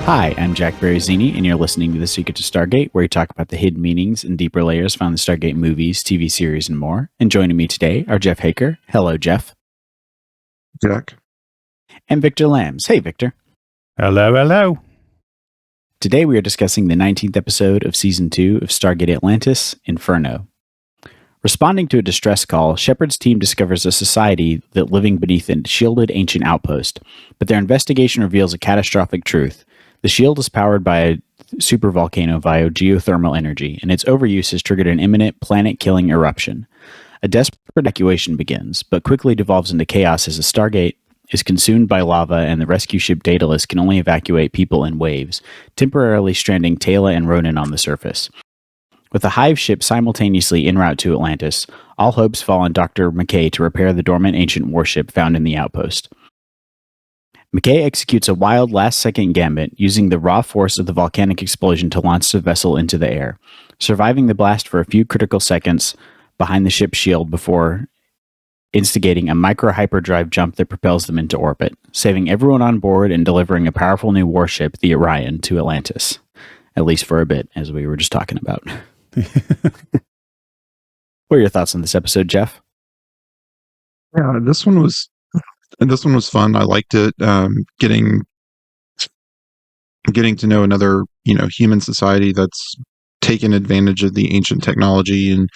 Hi, I'm Jack Berrizzini, and you're listening to The Secrets of Stargate, where we talk about the hidden meanings and deeper layers found in Stargate movies, TV series, and more. And joining me today are Jeff Haker. Hello, Jeff. Jack. And Victor Lambs. Hey, Victor. Hello, hello. Today we are discussing the 19th episode of Season 2 of Stargate Atlantis, Inferno. Responding to a distress call, Shepard's team discovers a society that living beneath a shielded ancient outpost, but their investigation reveals a catastrophic truth. The shield is powered by a supervolcano via geothermal energy, and its overuse has triggered an imminent planet-killing eruption. A desperate evacuation begins, but quickly devolves into chaos as the Stargate is consumed by lava and the rescue ship Daedalus can only evacuate people in waves, temporarily stranding Taylor and Ronan on the surface. With the Hive ship simultaneously en route to Atlantis, all hopes fall on Dr. McKay to repair the dormant ancient warship found in the outpost. McKay executes a wild last-second gambit, using the raw force of the volcanic explosion to launch the vessel into the air, surviving the blast for a few critical seconds behind the ship's shield before instigating a micro-hyperdrive jump that propels them into orbit, saving everyone on board and delivering a powerful new warship, the Orion, to Atlantis. At least for a bit, as we were just talking about. What are your thoughts on this episode, Jeff? Yeah, this one was fun. I liked it. Getting to know another, human society that's taken advantage of the ancient technology and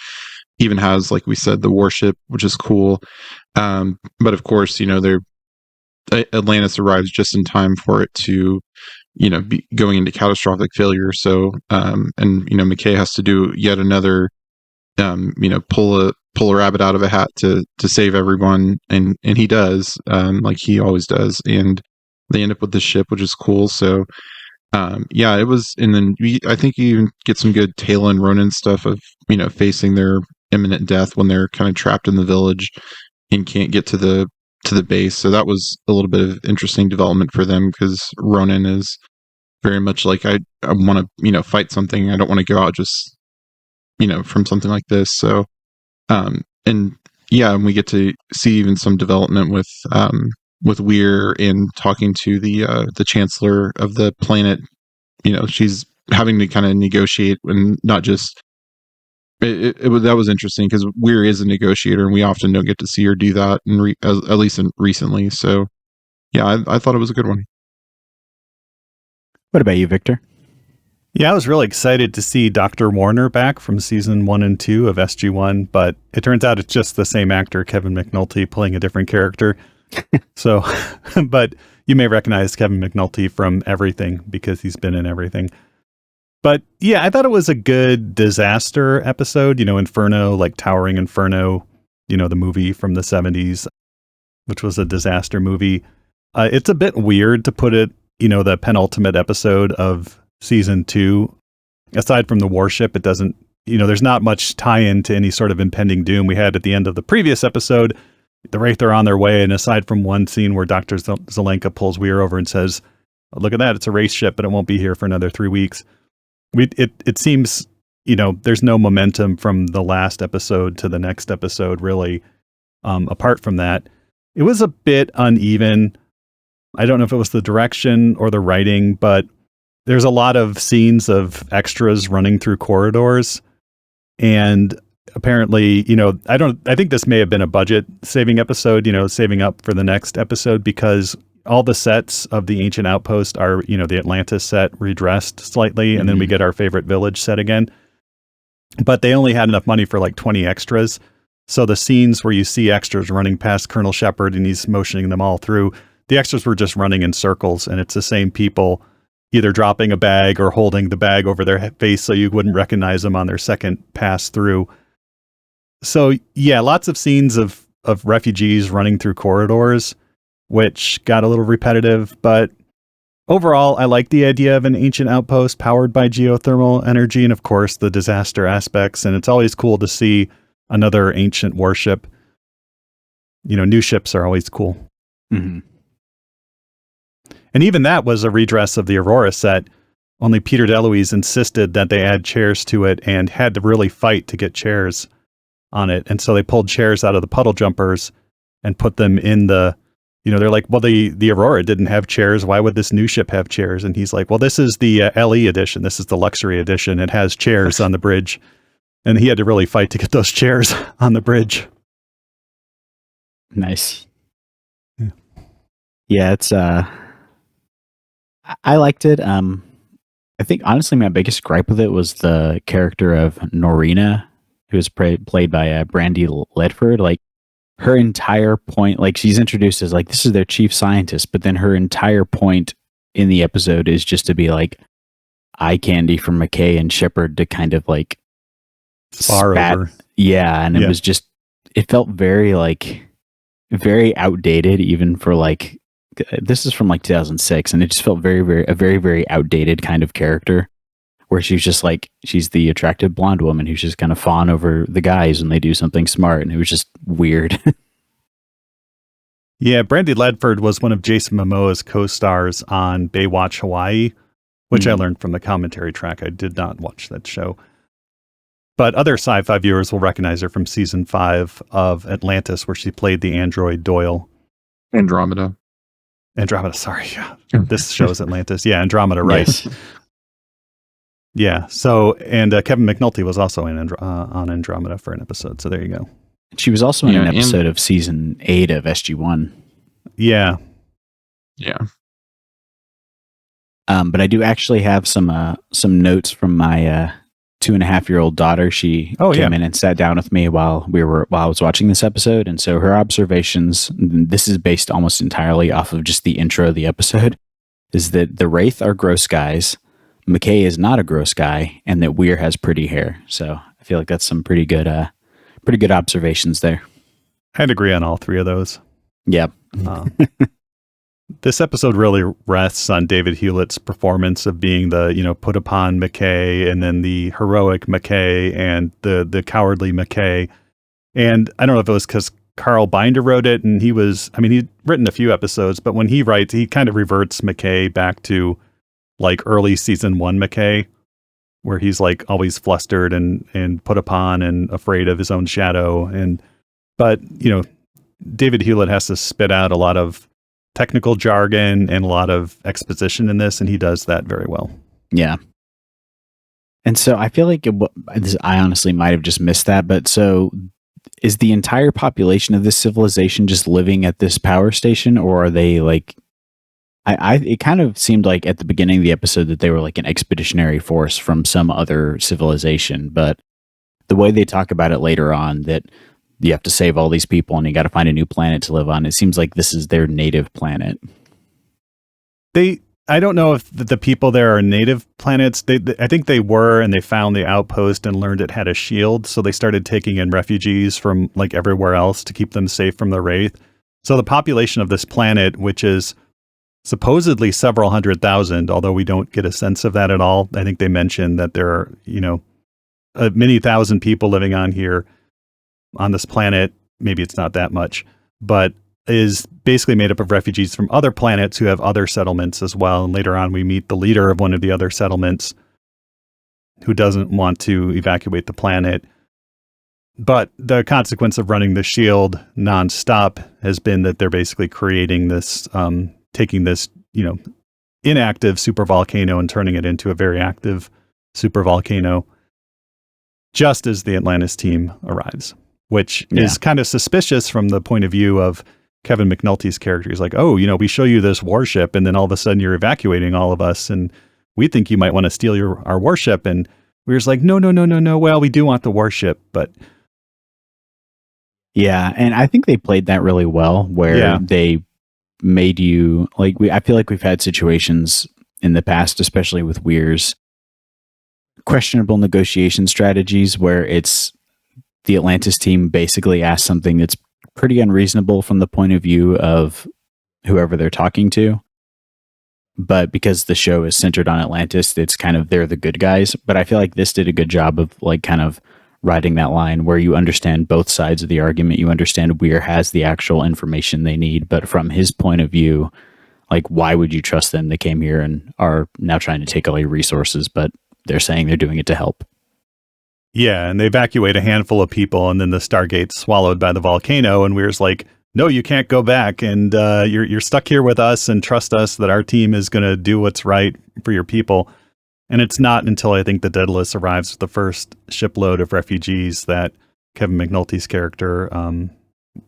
even has, like we said, the warship, which is cool. But of course, Atlantis arrives just in time for it to, be going into catastrophic failure. So, McKay has to do yet another, pull a rabbit out of a hat to save everyone, and he does, like he always does, and they end up with the ship, which is cool. So it was, and then I think you even get some good Taylor and Ronan stuff of facing their imminent death when they're kind of trapped in the village and can't get to the base. So that was a little bit of interesting development for them, because Ronan is very much like, I want to fight something. I don't want to go out just from something like this. So and we get to see even some development with Weir and talking to the chancellor of the planet. She's having to kind of negotiate, and not just that was interesting, because Weir is a negotiator, and we often don't get to see her do that, at least recently. So I thought it was a good one. What about you, Victor? Yeah, I was really excited to see Dr. Warner back from season 1 and 2 of SG-1, but it turns out it's just the same actor, Kevin McNulty, playing a different character. So, but you may recognize Kevin McNulty from everything, because he's been in everything. But yeah, I thought it was a good disaster episode, Inferno, like Towering Inferno, the movie from the 70s, which was a disaster movie. It's a bit weird to put it, the penultimate episode of season 2. Aside from the warship, it doesn't, there's not much tie-in to any sort of impending doom. We had at the end of the previous episode, the Wraith are on their way, and aside from one scene where Dr. Zelenka pulls Weir over and says, look at that, it's a race ship, but it won't be here for another 3 weeks. It seems, there's no momentum from the last episode to the next episode, really. Apart from that, it was a bit uneven. I don't know if it was the direction or the writing, but there's a lot of scenes of extras running through corridors, and apparently, I think this may have been a budget saving episode, saving up for the next episode, because all the sets of the ancient outpost are, the Atlantis set redressed slightly, and then we get our favorite village set again. But they only had enough money for like 20 extras. So the scenes where you see extras running past Colonel Shepard and he's motioning them all through, the extras were just running in circles, and it's the same people either dropping a bag or holding the bag over their face so you wouldn't recognize them on their second pass through. So yeah, lots of scenes of refugees running through corridors, which got a little repetitive, but overall, I like the idea of an ancient outpost powered by geothermal energy, and of course the disaster aspects, and it's always cool to see another ancient warship. New ships are always cool. Mm-hmm. And even that was a redress of the Aurora set, only Peter DeLuise insisted that they add chairs to it and had to really fight to get chairs on it. And so they pulled chairs out of the puddle jumpers and put them in the they're like, well, the Aurora didn't have chairs. Why would this new ship have chairs? And he's like, well, this is the LE edition. This is the luxury edition. It has chairs on the bridge. And he had to really fight to get those chairs on the bridge. Nice. Yeah, it's I liked it. I think honestly my biggest gripe with it was the character of Norina, who was played by Brandy Ledford. Like, her entire point, like, she's introduced as like, this is their chief scientist, but then her entire point in the episode is just to be like eye candy for McKay and Shepard to kind of like spar over. Yeah, and it was just, it felt very outdated, even for like, this is from like 2006, and it just felt a very outdated kind of character, where she's just like, she's the attractive blonde woman who's just kind of fawn over the guys when they do something smart, and it was just weird. Yeah, Brandy Ledford was one of Jason Momoa's co-stars on Baywatch Hawaii, which I learned from the commentary track. I did not watch that show. But other sci-fi viewers will recognize her from season 5 of Atlantis, where she played the android Doyle. Andromeda, sorry. This show is Atlantis. Yeah, Andromeda, right. Yes. Yeah. So, and Kevin McNulty was also on Andromeda for an episode. So there you go. She was also in an episode of season 8 of SG-1. Yeah. Yeah. But I do actually have some notes from my 2.5-year-old daughter. She came in and sat down with me while I was watching this episode. And so her observations, this is based almost entirely off of just the intro of the episode, is that the Wraith are gross guys, McKay is not a gross guy, and that Weir has pretty hair. So I feel like that's some pretty good observations there. I'd agree on all three of those. Yep. This episode really rests on David Hewlett's performance of being the, put upon McKay, and then the heroic McKay and the cowardly McKay. And I don't know if it was because Carl Binder wrote it, and he'd written a few episodes, but when he writes, he kind of reverts McKay back to like early season 1 McKay, where he's like always flustered and put upon and afraid of his own shadow. But David Hewlett has to spit out a lot of technical jargon and a lot of exposition in this, and he does that very well. Yeah. And so I feel like I honestly might have just missed that, but so is the entire population of this civilization just living at this power station, or are they like, it kind of seemed like at the beginning of the episode that they were like an expeditionary force from some other civilization, but the way they talk about it later on, that you have to save all these people and you got to find a new planet to live on, it seems like this is their native planet. I don't know if the people there are native planets. I think they were, and they found the outpost and learned it had a shield, so they started taking in refugees from like everywhere else to keep them safe from the Wraith. So the population of this planet, which is supposedly several 100,000, although we don't get a sense of that at all. I think they mentioned that there are, many thousand people living on this planet. Maybe it's not that much, but is basically made up of refugees from other planets who have other settlements as well. And later on, we meet the leader of one of the other settlements who doesn't want to evacuate the planet. But the consequence of running the shield nonstop has been that they're basically creating this, taking this, inactive supervolcano and turning it into a very active supervolcano just as the Atlantis team arrives, which is kind of suspicious from the point of view of Kevin McNulty's character. He's like, oh, we show you this warship, and then all of a sudden you're evacuating all of us, and we think you might want to steal our warship. And Weir's like, no. Well, we do want the warship, but... Yeah, and I think they played that really well, where they made you like, I feel like we've had situations in the past, especially with Weir's questionable negotiation strategies, where it's the Atlantis team basically asks something that's pretty unreasonable from the point of view of whoever they're talking to, but because the show is centered on Atlantis, it's kind of, they're the good guys. But I feel like this did a good job of like kind of riding that line where you understand both sides of the argument. You understand Weir has the actual information they need, but from his point of view, like, why would you trust them? They came here and are now trying to take all your resources, but they're saying they're doing it to help. Yeah, and they evacuate a handful of people, and then the Stargate's swallowed by the volcano, and Weir's like, no, you can't go back, and you're stuck here with us, and trust us that our team is going to do what's right for your people. And it's not until I think the Daedalus arrives with the first shipload of refugees that Kevin McNulty's character,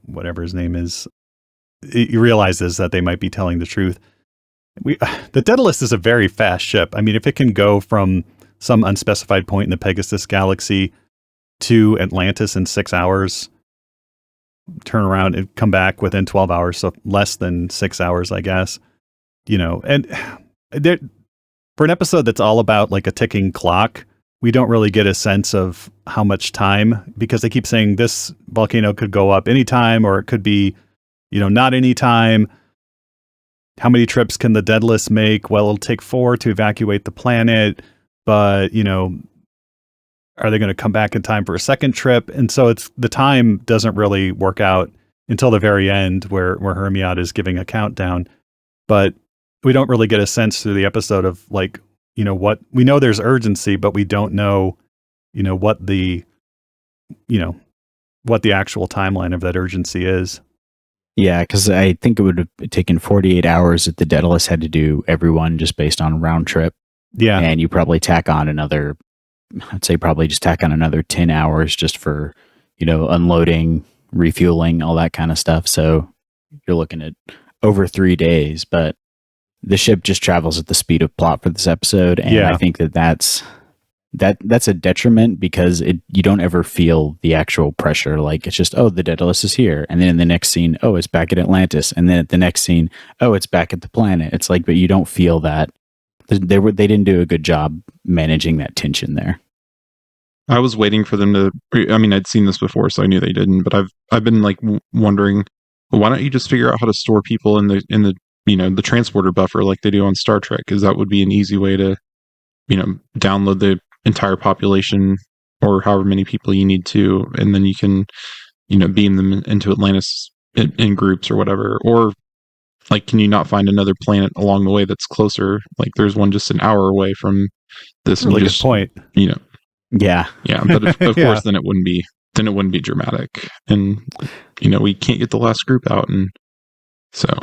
whatever his name is, he realizes that they might be telling the truth. The Daedalus is a very fast ship. I mean, if it can go from some unspecified point in the Pegasus galaxy to Atlantis in 6 hours, turn around and come back within 12 hours, so less than 6 hours, I guess. And for an episode that's all about like a ticking clock, we don't really get a sense of how much time, because they keep saying this volcano could go up anytime, or it could be, not anytime. How many trips can the Daedalus make? Well, it'll take 4 to evacuate the planet, but, are they going to come back in time for a second trip? And so the time doesn't really work out until the very end where Hermione is giving a countdown. But we don't really get a sense through the episode of like, what we know there's urgency, but we don't know, what the actual timeline of that urgency is. Yeah, because I think it would have taken 48 hours if the Daedalus had to do everyone just based on round trip. Yeah. And you probably tack on another, I'd say probably just tack on another 10 hours just for, unloading, refueling, all that kind of stuff. So you're looking at over 3 days, but the ship just travels at the speed of plot for this episode. And I think that's a detriment, because you don't ever feel the actual pressure. Like, it's just, oh, the Daedalus is here. And then in the next scene, oh, it's back at Atlantis. And then at the next scene, oh, it's back at the planet. It's like, but you don't feel that. They didn't do a good job managing that tension there. I was waiting for them to, I mean, I'd seen this before, so I knew they didn't, but I've been like wondering, well, why don't you just figure out how to store people in the the transporter buffer like they do on Star Trek? Because that would be an easy way to, download the entire population or however many people you need to, and then you can, beam them into Atlantis in groups or whatever. Or like, can you not find another planet along the way that's closer? Like, there's one just an hour away from this. Really good point. Yeah. But of course, then it wouldn't be dramatic, and we can't get the last group out, and so.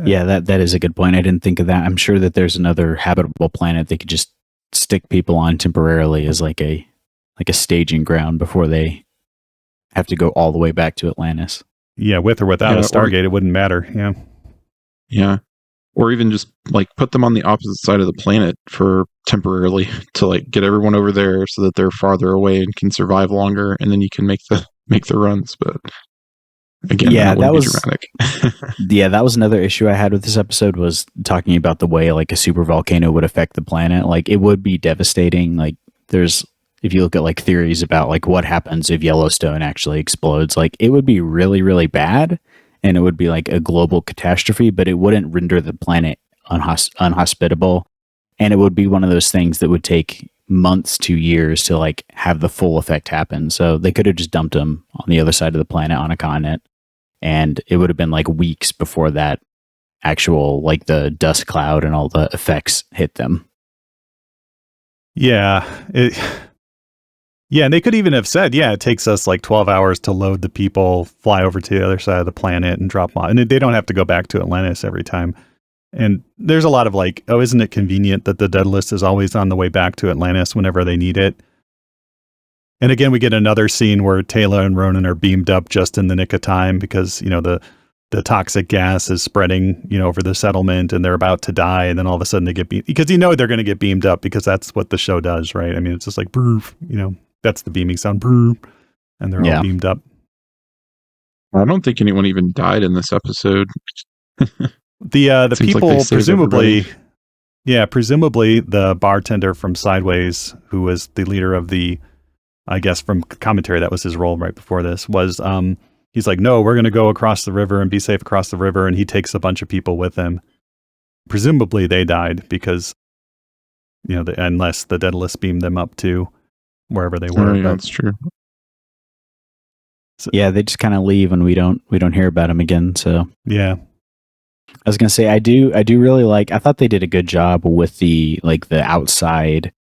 Yeah, that is a good point. I didn't think of that. I'm sure that there's another habitable planet they could just stick people on temporarily as like a staging ground before they have to go all the way back to Atlantis. Yeah, with or without a Stargate, it wouldn't matter. Yeah. Yeah. Or even just like put them on the opposite side of the planet for temporarily to like get everyone over there so that they're farther away and can survive longer, and then you can make the runs. But again, that was dramatic. Yeah, that was another issue I had with this episode, was talking about the way like a supervolcano would affect the planet. Like, it would be devastating. Like, if you look at like theories about like what happens if Yellowstone actually explodes, like it would be really, really bad, and it would be like a global catastrophe, but it wouldn't render the planet unhospitable. And it would be one of those things that would take months to years to like have the full effect happen. So they could have just dumped them on the other side of the planet on a continent, and it would have been like weeks before that actual, like the dust cloud and all the effects hit them. Yeah. And they could even have said, it takes us like 12 hours to load the people, fly over to the other side of the planet and drop them off. And they don't have to go back to Atlantis every time. And there's a lot of like, oh, isn't it convenient that the Daedalus is always on the way back to Atlantis whenever they need it? And again, we get another scene where Taylor and Ronan are beamed up just in the nick of time because, the toxic gas is spreading, over the settlement, and they're about to die. And then all of a sudden they get beamed, because they're going to get beamed up, because that's what the show does, right? I mean, it's just like, broof, that's the beaming sound, broof, and they're all beamed up. I don't think anyone even died in this episode. The people, like presumably the bartender from Sideways, who was the leader of the, I guess from commentary, that was his role right before this, was he's like, no, we're going to go across the river and be safe across the river, and he takes a bunch of people with him. Presumably they died because, unless the Daedalus beamed them up to wherever they were. That's true. So, yeah, they just kind of leave, and we don't hear about them again. So yeah. I was gonna say I do really like. I thought they did a good job with the outside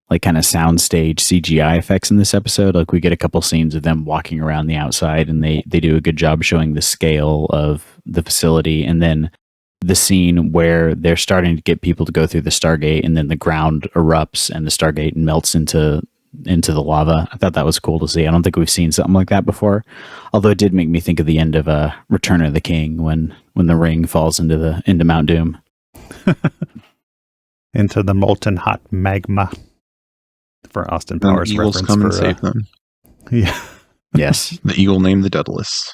like kind of soundstage CGI effects in this episode. Like we get a couple scenes of them walking around the outside, and they do a good job showing the scale of the facility. And then the scene where they're starting to get people to go through the Stargate, and then the ground erupts and the Stargate melts into the lava. I thought that was cool to see. I don't think we've seen something like that before. Although it did make me think of the end of Return of the King when the ring falls into Mount Doom. Into the molten hot magma. For Austin Powers eagles reference come for and save them. Yeah. Yes. The eagle named the Daedalus.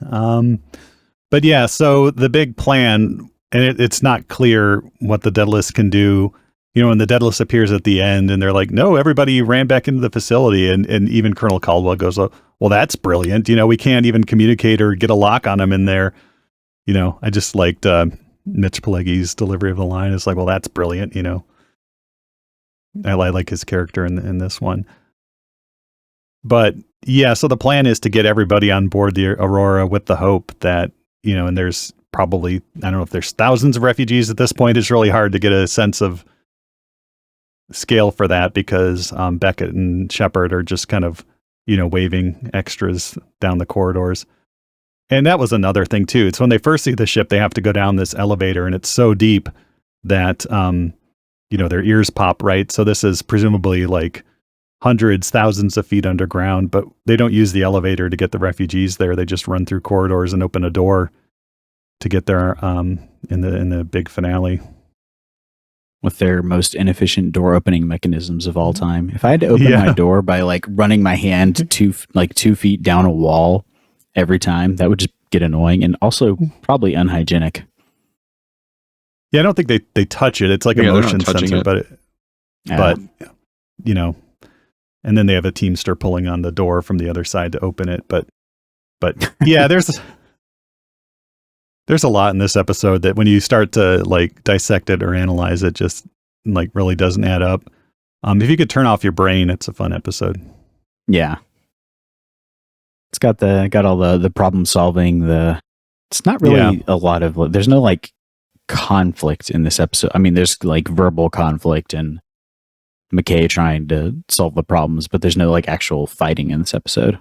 But yeah, so the big plan, and it's not clear what the Daedalus can do. You know, when the Daedalus appears at the end and they're like, no, everybody ran back into the facility. And even Colonel Caldwell goes, well, that's brilliant. You know, we can't even communicate or get a lock on him in there. You know, I just liked Mitch Pileggi's delivery of the line. It's like, well, that's brilliant. You know, I like his character in this one. But yeah, so the plan is to get everybody on board the Aurora with the hope that, you know, and there's probably, I don't know if there's thousands of refugees at this point. It's really hard to get a sense of scale for that because Beckett and Shepard are just kind of, you know, waving extras down the corridors. And that was another thing too. It's when they first see the ship, they have to go down this elevator and it's so deep that, you know, their ears pop, right? So this is presumably like hundreds, thousands of feet underground, but they don't use the elevator to get the refugees there. They just run through corridors and open a door to get there in the big finale. With their most inefficient door opening mechanisms of all time. If I had to open my door by like running my hand 2 feet down a wall every time, that would just get annoying and also probably unhygienic. Yeah, I don't think they touch it. It's like a motion sensor, but you know, and then they have a teamster pulling on the door from the other side to open it. But yeah, there's a lot in this episode that when you start to like dissect it or analyze it, just like really doesn't add up. If you could turn off your brain, it's a fun episode. Yeah. It's got all the problem solving, it's not really a lot of, there's no like conflict in this episode. I mean, there's like verbal conflict and McKay trying to solve the problems, but there's no like actual fighting in this episode.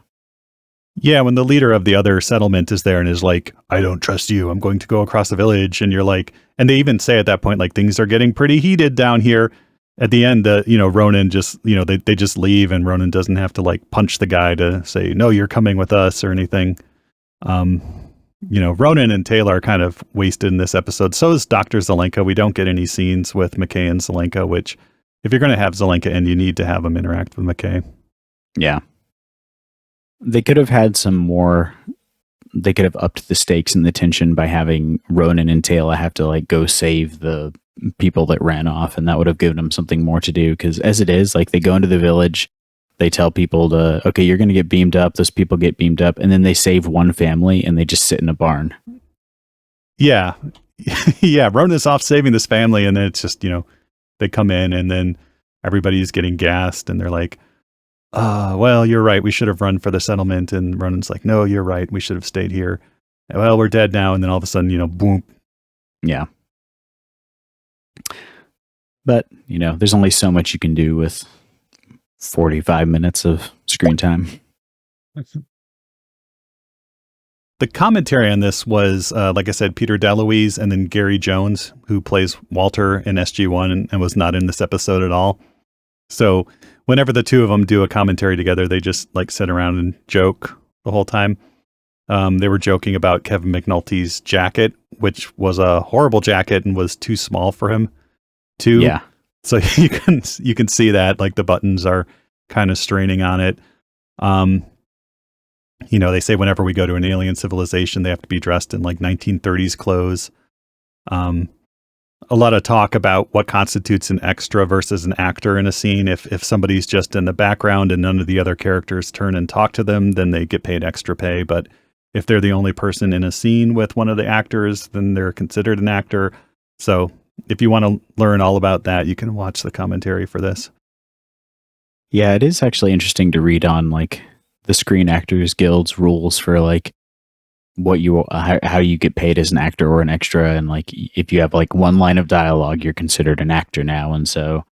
Yeah, when the leader of the other settlement is there and is like, I don't trust you, I'm going to go across the village. And you're like, and they even say at that point, like, things are getting pretty heated down here. At the end, you know, Ronan just, you know, they just leave and Ronan doesn't have to like punch the guy to say, no, you're coming with us or anything. You know, Ronan and Taylor are kind of wasted in this episode. So is Dr. Zelenka. We don't get any scenes with McKay and Zelenka, which if you're going to have Zelenka in, you need to have him interact with McKay. Yeah. They could have had some more, they could have upped the stakes and the tension by having Ronan and Taylor have to like go save the people that ran off, and that would have given them something more to do, because as it is, like they go into the village, they tell people to, okay, you're going to get beamed up, those people get beamed up, and then they save one family and they just sit in a barn. Yeah. Yeah, Ronan's off saving this family, and then it's just, you know, they come in and then everybody's getting gassed and they're like, well, you're right, we should have run for the settlement. And Ronan's like, no, you're right, we should have stayed here. Well, we're dead now. And then all of a sudden, you know, boom. Yeah. But, you know, there's only so much you can do with 45 minutes of screen time. The commentary on this was, like I said, Peter DeLuise and then Gary Jones, who plays Walter in SG-1 and was not in this episode at all. So whenever the two of them do a commentary together, they just like sit around and joke the whole time. They were joking about Kevin McNulty's jacket, which was a horrible jacket and was too small for him too. Yeah. So you can see that like the buttons are kind of straining on it. You know, they say whenever we go to an alien civilization, they have to be dressed in like 1930s clothes. A lot of talk about what constitutes an extra versus an actor in a scene. If somebody's just in the background and none of the other characters turn and talk to them, then they get paid extra pay. But if they're the only person in a scene with one of the actors, then they're considered an actor. So if you want to learn all about that, you can watch the commentary for this. Yeah, it is actually interesting to read on like the Screen Actors Guild's rules for like how you get paid as an actor or an extra, and like if you have like one line of dialogue, you're considered an actor now, and so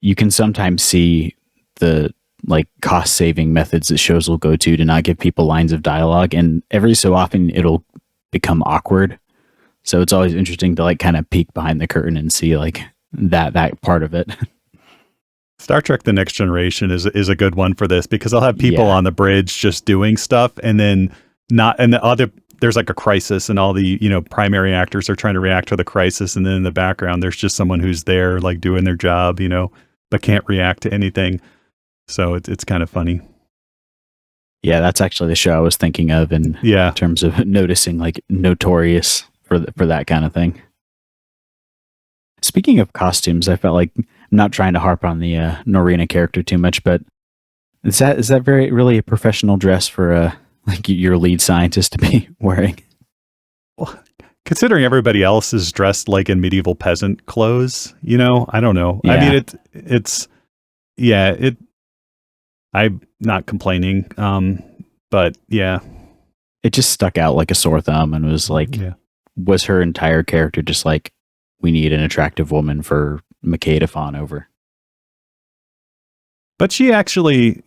you can sometimes see the like cost saving methods that shows will go to not give people lines of dialogue, and every so often it'll become awkward. So it's always interesting to like kind of peek behind the curtain and see like that part of it. Star Trek: The Next Generation is a good one for this, because they'll have people on the bridge just doing stuff, and then there's like a crisis, and all the primary actors are trying to react to the crisis, and then in the background there's just someone who's there like doing their job, but can't react to anything. So it's kind of funny. Yeah, that's actually the show I was thinking of in terms of noticing, like Notorious for that kind of thing. Speaking of costumes, I felt like, I'm not trying to harp on the Norina character too much, but is that really a professional dress for like your lead scientist to be wearing? Well, considering everybody else is dressed like in medieval peasant clothes, I don't know. Yeah. I mean, I'm not complaining, but yeah. It just stuck out like a sore thumb, and was like, was her entire character just like, we need an attractive woman for McKay to fawn over? But she actually,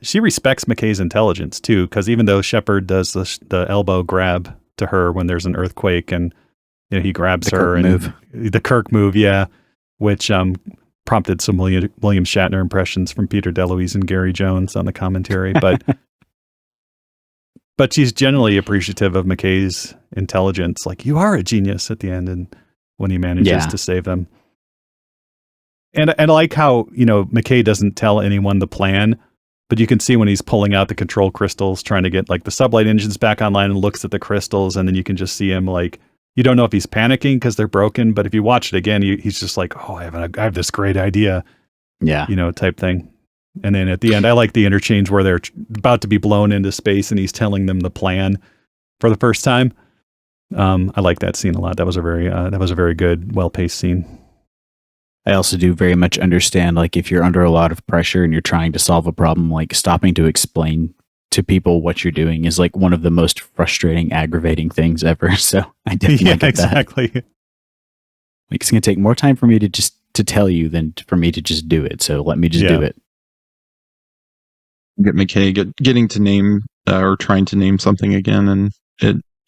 she respects McKay's intelligence too, because even though Shepard does the elbow grab to her when there's an earthquake, and he grabs her, and the Kirk move, which prompted some William Shatner impressions from Peter DeLuise and Gary Jones on the commentary, but she's generally appreciative of McKay's intelligence. Like, you are a genius at the end, and when he manages to save them. And I like how, McKay doesn't tell anyone the plan, but you can see when he's pulling out the control crystals, trying to get like the sublight engines back online, and looks at the crystals, and then you can just see him like, you don't know if he's panicking because they're broken, but if you watch it again, he's just like, oh, I have this great idea. Yeah. Type thing. And then at the end, I like the interchange where they're about to be blown into space, and he's telling them the plan for the first time. I like that scene a lot. That was a very good, well-paced scene. I also do very much understand, like, if you're under a lot of pressure and you're trying to solve a problem, like stopping to explain to people what you're doing is like one of the most frustrating, aggravating things ever. So I definitely get exactly. that. Like, it's going to take more time for me to tell you than for me to just do it. So let me just do it. Get McKay getting to name or trying to name something again, and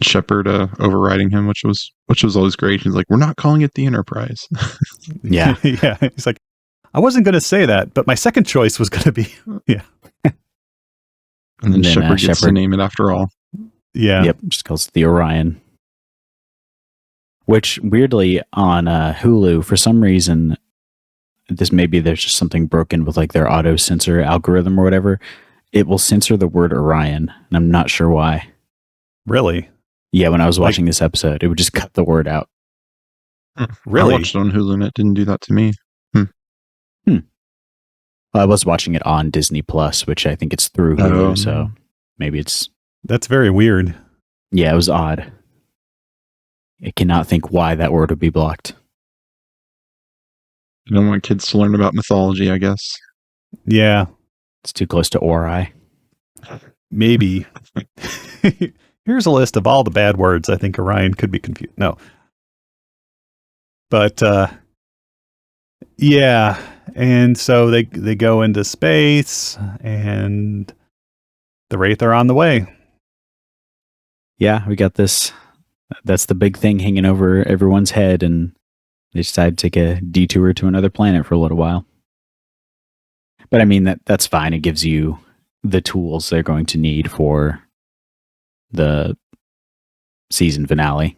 Shepard overriding him, which was always great. He's like, we're not calling it the Enterprise. Yeah. Yeah. He's like, I wasn't going to say that, but my second choice was going to be, And then Shepard gets to name it after all. Yeah. Yep. Just calls it the Orion. Which, weirdly, on Hulu, for some reason, there's just something broken with like their auto censor algorithm or whatever. It will censor the word Orion, and I'm not sure why. Really? Yeah, when I was watching this episode, it would just cut the word out. Really? I watched it on Hulu, and it didn't do that to me. Well, I was watching it on Disney Plus, which I think it's through Hulu, so maybe it's... That's very weird. Yeah, it was odd. I cannot think why that word would be blocked. You don't want kids to learn about mythology, I guess. Yeah. It's too close to Ori. Maybe. Here's a list of all the bad words I think Orion could be confused. No. But, yeah. And so they go into space, and the Wraith are on the way. Yeah, we got this. That's the big thing hanging over everyone's head, and they decide to take a detour to another planet for a little while. But I mean, that's fine. It gives you the tools they're going to need for the season finale.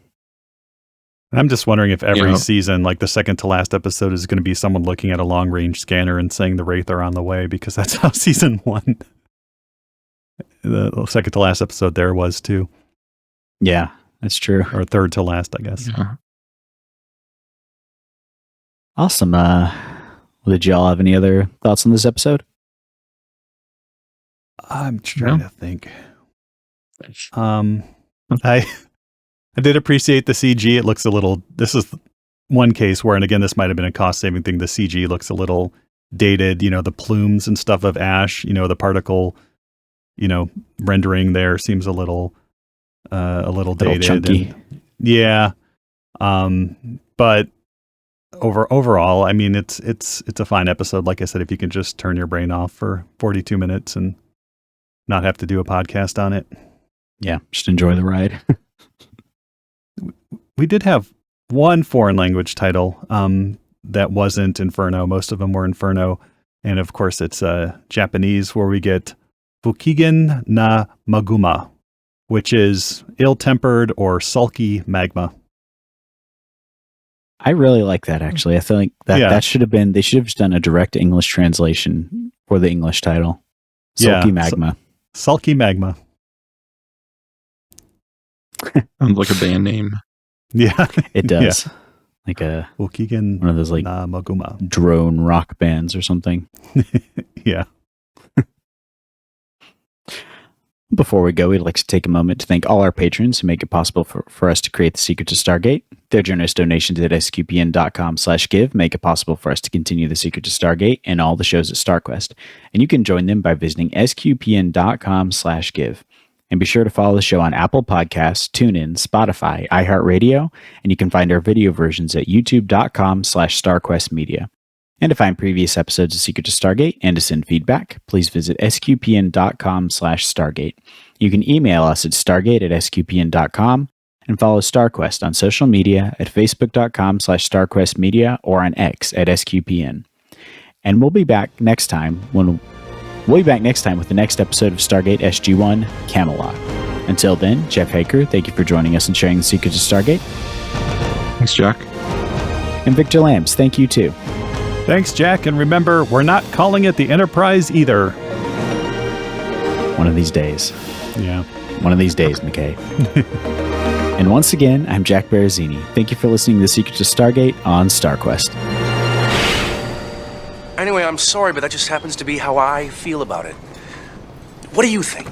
I'm just wondering if every season, like the second to last episode, is going to be someone looking at a long range scanner and saying the Wraith are on the way, because that's how season 1, the second to last episode there was too. Yeah, that's true. Or third to last, I guess. Yeah. Awesome. Did y'all have any other thoughts on this episode? I'm trying to think. I did appreciate the CG. It looks a little, this is one case where, and again, this might have been a cost saving thing. The CG looks a little dated, the plumes and stuff of ash, the particle, rendering there seems a little a little Little dated. chunky. Yeah. But overall, I mean, it's a fine episode. Like I said, if you can just turn your brain off for 42 minutes and not have to do a podcast on it. Yeah, just enjoy the ride. We did have one foreign language title that wasn't Inferno. Most of them were Inferno. And of course, it's Japanese, where we get Fukigen na Maguma, which is ill-tempered or sulky magma. I really like that, actually. I feel like that should have been, they should have just done a direct English translation for the English title. Sulky magma. Sulky magma. Sounds like a band name. Yeah. It does. Yeah. Like Fukigen one of those like na Maguma drone rock bands or something. Yeah. Before we go, we'd like to take a moment to thank all our patrons who make it possible for us to create the Secrets of Stargate. Their generous donations at sqpn.com/give make it possible for us to continue the Secrets of Stargate and all the shows at StarQuest. And you can join them by visiting sqpn.com/give. And be sure to follow the show on Apple Podcasts, TuneIn, Spotify, iHeartRadio, and you can find our video versions at youtube.com/StarQuestMedia. And to find previous episodes of Secrets of Stargate and to send feedback, please visit sqpn.com/Stargate. You can email us at stargate@sqpn.com and follow StarQuest on social media at facebook.com/StarQuestMedia or on X at SQPN. And we'll be back next time with the next episode of Stargate SG-1 Camelot. Until then, Jeff Haker, thank you for joining us and sharing the Secrets of Stargate. Thanks, Jack. And Victor Lambs, thank you too. Thanks, Jack. And remember, we're not calling it the Enterprise either. One of these days. Yeah. One of these days, McKay. And once again, I'm Jack Barazzini. Thank you for listening to the Secrets of Stargate on StarQuest. Anyway, I'm sorry, but that just happens to be how I feel about it. What do you think?